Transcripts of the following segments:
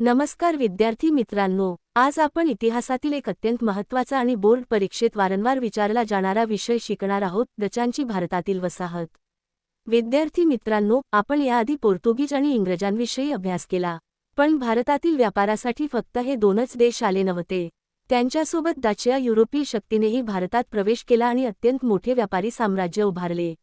नमस्कार विद्यार्थी मित्रांनो, आज आपण इतिहासातील एक अत्यंत महत्त्वाचा आणि बोर्ड परीक्षेत वारंवार विचारला जाणारा विषय शिकणार आहोत, डचांची भारतातील वसाहत। विद्यार्थी मित्रांनो, आपण याआधी पोर्तुगीज आणि इंग्रजांविषयी अभ्यास केला, पण भारतातील व्यापारासाठी फक्त हे दोनच देश आले नव्हते। त्यांच्यासोबत डच या युरोपीय शक्तीनेही भारतात प्रवेश केला आणि अत्यंत मोठे व्यापारी साम्राज्य उभारले।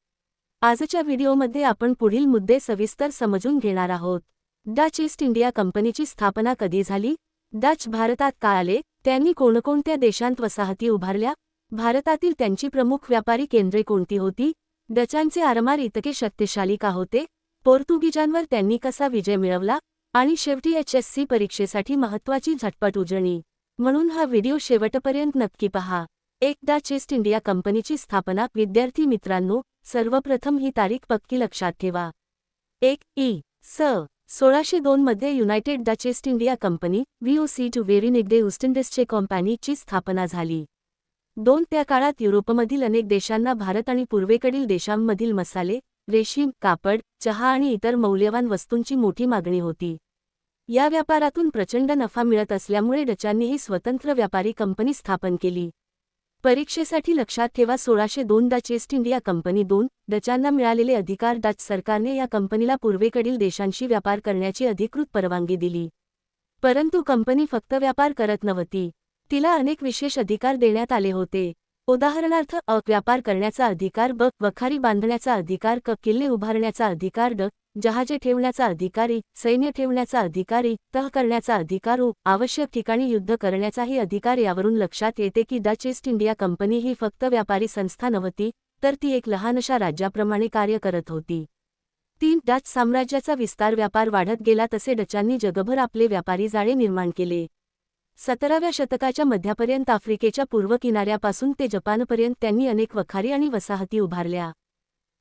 आजच्या व्हिडिओमध्ये आपण पुढील मुद्दे सविस्तर समजून घेणार आहोत। डच ईस्ट इंडिया कंपनीची स्थापना कधी झाली? डच भारतात का आले? त्यांनी कोणकोणत्या देशांत वसाहती उभारल्या? भारतातील त्यांची प्रमुख व्यापारी केंद्रे कोणती होती? डचांचे आरमार इतके शक्तिशाली का होते? पोर्तुगीजांवर त्यांनी कसा विजय मिळवला? आणि शेवटी HSC परीक्षेसाठी महत्त्वाची झटपट उजळणी, म्हणून हा व्हिडिओ शेवटपर्यंत नक्की पहा। डच ईस्ट इंडिया कंपनीची स्थापना। विद्यार्थी मित्रांनो, सर्वप्रथम ही तारीख पक्की लक्षात ठेवा। इ.स. 1602 मध्ये United Dutch East India Company VOC टू वेरिनिग्डे ऊस्टिंडिजचे कंपनीची स्थापना झाली। त्या काळात युरोपमधील अनेक देशांना भारत आणि पूर्वेकडील देशांमधील मसाले, रेशीम, कापड, चहा आणि इतर मौल्यवान वस्तूंची मोठी मागणी होती। या व्यापारातून प्रचंड नफा मिळत असल्यामुळे डचांनी ही स्वतंत्र व्यापारी कंपनी स्थापन केली। परीक्षेसाठी लक्षात ठेवा 1602 डच ईस्ट इंडिया कंपनी। डचांना मिळालेले अधिकार। डच सरकारने या कंपनीला पूर्वेकडील देशांशी व्यापार करण्याची अधिकृत परवानगी दिली, परंतु कंपनी फक्त व्यापार करत नव्हती, तिला अनेक विशेष अधिकार देण्यात आले होते। उदाहरणार्थ व्यापार करण्याचा अधिकार, वखारी बांधण्याचा अधिकार, किल्ले उभारण्याचा अधिकार, जहाजे ठेवण्याचा अधिकारी, सैन्य ठेवण्याचा अधिकारी, तह करण्याचा अधिकार, आवश्यक ठिकाणी युद्ध करण्याचाही अधिकार। यावरून लक्षात येते की डच ईस्ट इंडिया कंपनी ही फक्त व्यापारी संस्था नव्हती, तर ती एक लहानशा राज्याप्रमाणे कार्य करत होती। डच साम्राज्याचा विस्तार। व्यापार वाढत गेला तसे डचांनी जगभर आपले व्यापारी जाळे निर्माण केले। 17व्या शतकाच्या मध्यापर्यंत आफ्रिकेच्या पूर्व किनाऱ्यापासून ते जपानपर्यंत त्यांनी अनेक वखारी आणि वसाहती उभारल्या।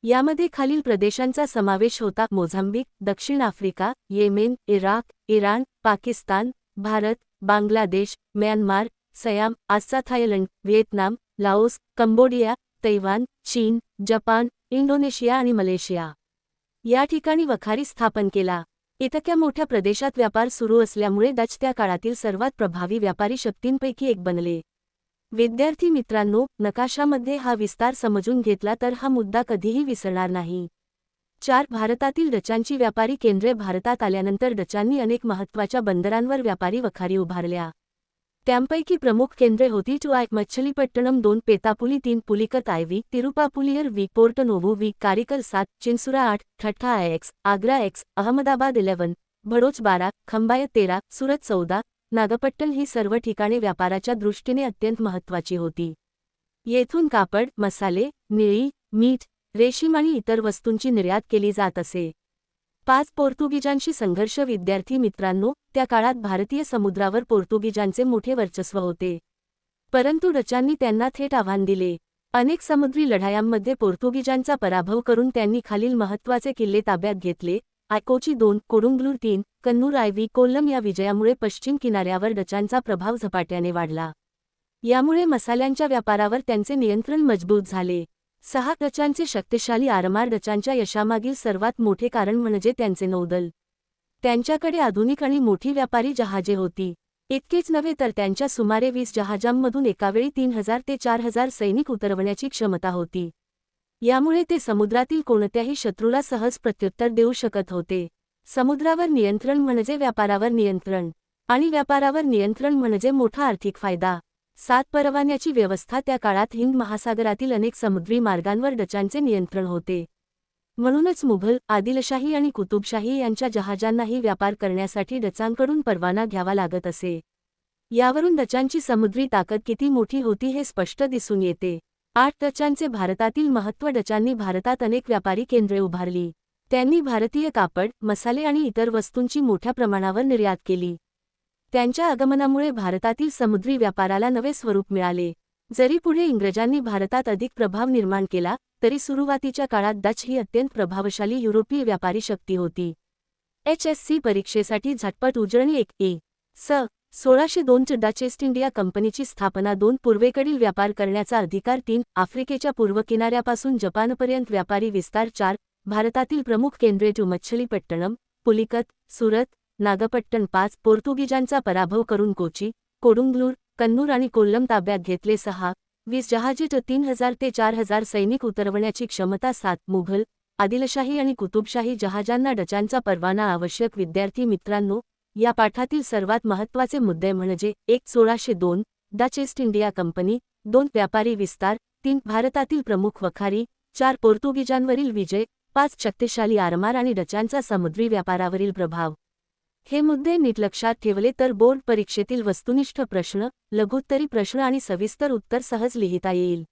यामध्ये खालील प्रदेशांचा समावेश होता: मोझांबिक, दक्षिण Africa, Yemen, Iraq, Iran, Pakistan, Bharat, Bangladesh, Myanmar, Siam, आजचा Thailand, Vietnam, Laos, Cambodia, Taiwan, चीन, जपान, इंडोनेशिया आणि मलेशिया। या ठिकाणी वखारी स्थापन केला। इतक्या मोठ्या प्रदेशात व्यापार सुरू असल्यामुळे डच त्या काळातील सर्वात प्रभावी व्यापारी शक्तींपैकी एक बनले। विद्यार्थी मित्रांनो, नकाशामध्ये हा विस्तार समजून घेतला तर हा मुद्दा कधीही विसरणार नाही। भारतातील डचांची व्यापारी केंद्रे। भारतात आल्यानंतर डचांनी अनेक महत्त्वाच्या बंदरांवर व्यापारी वखारी उभारल्या। त्यांपैकी प्रमुख केंद्रे होती: Machilipatnam 2, पेतापुली 3, Pulicat IV, तिरुपापुलियर V, port novo V, Karaikal 7, Chinsurah 8, ठट्ठा IX, आग्रा X, अहमदाबाद 11, भडोच 12, खंबाय 13, सुरत 14, नागपट्टण ही सर्व ठिकाणे व्यापाराच्या दृष्टीने अत्यंत महत्त्वाची होती। येथून कापड, मसाले, निळी, मीठ, रेशीम आणि इतर वस्तूंची निर्यात केली जात असे। पोर्तुगीजांशी संघर्ष। विद्यार्थी मित्रांनो, त्या काळात भारतीय समुद्रावर पोर्तुगीजांचे मोठे वर्चस्व होते, परंतु डचांनी त्यांना थेट आव्हान दिले। अनेक समुद्री लढायांमध्ये पोर्तुगीजांचा पराभव करून त्यांनी खालील महत्त्वाचे किल्ले ताब्यात घेतले: कोची 2, कोडुंगलूर 3, कन्नूर IV, कोल्लम। या विजयामुळे पश्चिम किनाऱ्यावर डचांचा प्रभाव झपाट्याने वाढला। यामुळे मसाल्यांच्या व्यापारावर त्यांचे नियंत्रण मजबूत झाले। डचांचे शक्तिशाली आरमार। डचांच्या यशामागील सर्वात मोठे कारण म्हणजे त्यांचे नौदल। त्यांच्याकडे आधुनिक आणि मोठी व्यापारी जहाजे होती। इतकेच नव्हे तर त्यांच्या सुमारे 20 जहाजांमधून एकावेळी 3000 ते 4000 सैनिक उतरवण्याची क्षमता होती। यामुळे ते समुद्रातील कोणत्याही शत्रूला सहज प्रत्युत्तर देऊ शकत होते। समुद्रावर नियंत्रण म्हणजे व्यापारावर नियंत्रण, आणि व्यापारावर नियंत्रण म्हणजे मोठा आर्थिक फायदा। परवान्याची व्यवस्था। त्या काळात हिंद महासागरातील अनेक समुद्री मार्गांवर डचांचे नियंत्रण होते, म्हणूनच मुघल, आदिलशाही आणि कुतुबशाही यांच्या जहाजांनाही व्यापार करण्यासाठी डचांकडून परवाना घ्यावा लागत असे। यावरून डचांची समुद्री ताकद किती मोठी होती हे स्पष्ट दिसून येते। डचांचे भारतातील महत्त्व। डचांनी भारतात अनेक व्यापारी केंद्रे उभारली। त्यांनी भारतीय कापड, मसाले आणि इतर वस्तूंची मोठ्या प्रमाणावर निर्यात केली। त्यांच्या आगमनामुळे भारतातील समुद्री व्यापाराला नवे स्वरूप मिळाले। जरी पुढे इंग्रजांनी भारतात अधिक प्रभाव निर्माण केला, तरी सुरुवातीच्या काळात डच ही अत्यंत प्रभावशाली युरोपीय व्यापारी शक्ती होती। HSC परीक्षेसाठी झटपट उजळणी। इ.स. 1602 डच ईस्ट इंडिया कंपनीची स्थापना। पूर्वेकडील व्यापार करण्याचा अधिकार। आफ्रिकेच्या पूर्व किनाऱ्यापासून जपानपर्यंत व्यापारी विस्तार। भारतातील प्रमुख केंद्रे: मच्छलीपट्टणम, पुलिकत, सुरत, नागपट्टण 5 पोर्तुगीजांचा पराभव करून कोची, कोडुंगलूर, कन्नूर आणि कोल्लम ताब्यात घेतले 6 20 जहाजे 3000 ते 4000 सैनिक उतरवण्याची क्षमता 7 मुघल, आदिलशाही आणि कुतुबशाही जहाजांना डचांचा परवाना आवश्यक विद्यार्थी मित्रांनो, या पाठातील सर्वात महत्त्वाचे मुद्दे म्हणजे 1 1602 डच ईस्ट इंडिया कंपनी, 2 व्यापारी विस्तार, 3 भारतातील प्रमुख वखारी, 4 पोर्तुगीजांवरील विजय, 5 शक्तिशाली आरमार आणि डचांचा समुद्री व्यापारावरील प्रभाव. हे मुद्दे नीट लक्षात ठेवले तर बोर्ड परीक्षेतील वस्तुनिष्ठ प्रश्न, लघुत्तरी प्रश्न आणि सविस्तर उत्तर सहज लिहिता येईल.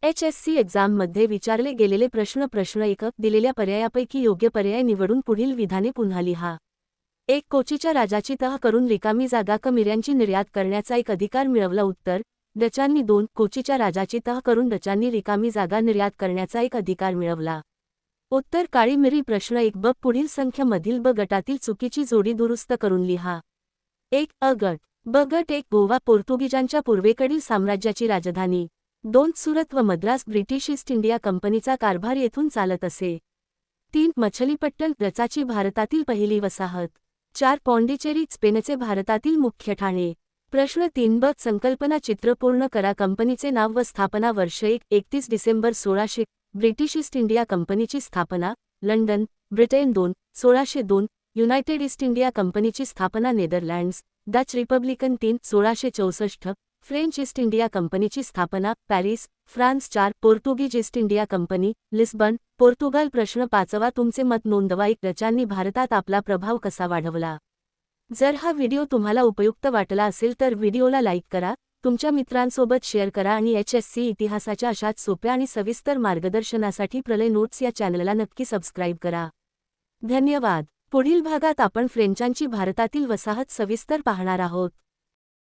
HSC एक्झाममध्ये विचारले गेलेले प्रश्न. प्रश्न 1 दिलेल्या पर्यायापैकी योग्य पर्याय निवडून पुढील विधाने पुन्हा लिहा. 1 कोचीच्या राजाची तह करून रिकामी जागा कमिऱ्यांची निर्यात करण्याचा एक अधिकार मिळवला. उत्तर डचांनी. 2 कोचीच्या राजाची तह करून डचांनी रिकामी जागा निर्यात करण्याचा एक अधिकार मिळवला. उत्तर काळी मिरी. प्रश्न 1 ब पुढील संख्या मधील ब गटातील चुकीची जोडी दुरुस्त करून लिहा. 1 अ गट. ब गट. 1 गोवा पोर्तुगीजांच्या पूर्वेकडील साम्राज्याची राजधानी. 2 सुरत व मद्रास ब्रिटिश ईस्ट इंडिया कंपनीचा कारभार येथून चालत असे. 3 मछलीपट्टण डचाची भारतातील पहिली वसाहत. 4 पॉंडिचेरी स्पेनचे भारतातील मुख्य ठाणे. प्रश्न 3 ब संकल्पना चित्र पूर्ण करा. कंपनीचे नाव व स्थापना वर्ष. 1 31 डिसेंबर 1600 ब्रिटिश ईस्ट इंडिया कंपनीची स्थापना London, Britain. 2 1602 United East India कंपनीची स्थापना Netherlands, Dutch Republican. 3 1664 French East India कंपनीची स्थापना Paris, France. 4 Portuguese East India company Lisbon, Portugal. प्रश्न 5 तुमचे मत नोंदवा. 1 डचांनी भारतात आपला प्रभाव कसा वाढवला. जर हा व्हिडिओ तुम्हाला उपयुक्त वाटला असेल तर व्हिडिओला लाईक करा, तुमच्या मित्रांसोबत शेअर करा आणि HSC इतिहासाच्या अशाच सोप्या आणि सविस्तर मार्गदर्शनासाठी प्रलय नोट्स या चॅनलला नक्की सबस्क्राईब करा. धन्यवाद. पुढील भागात आपण फ्रेंचांची भारतातील वसाहत सविस्तर पाहणार आहोत.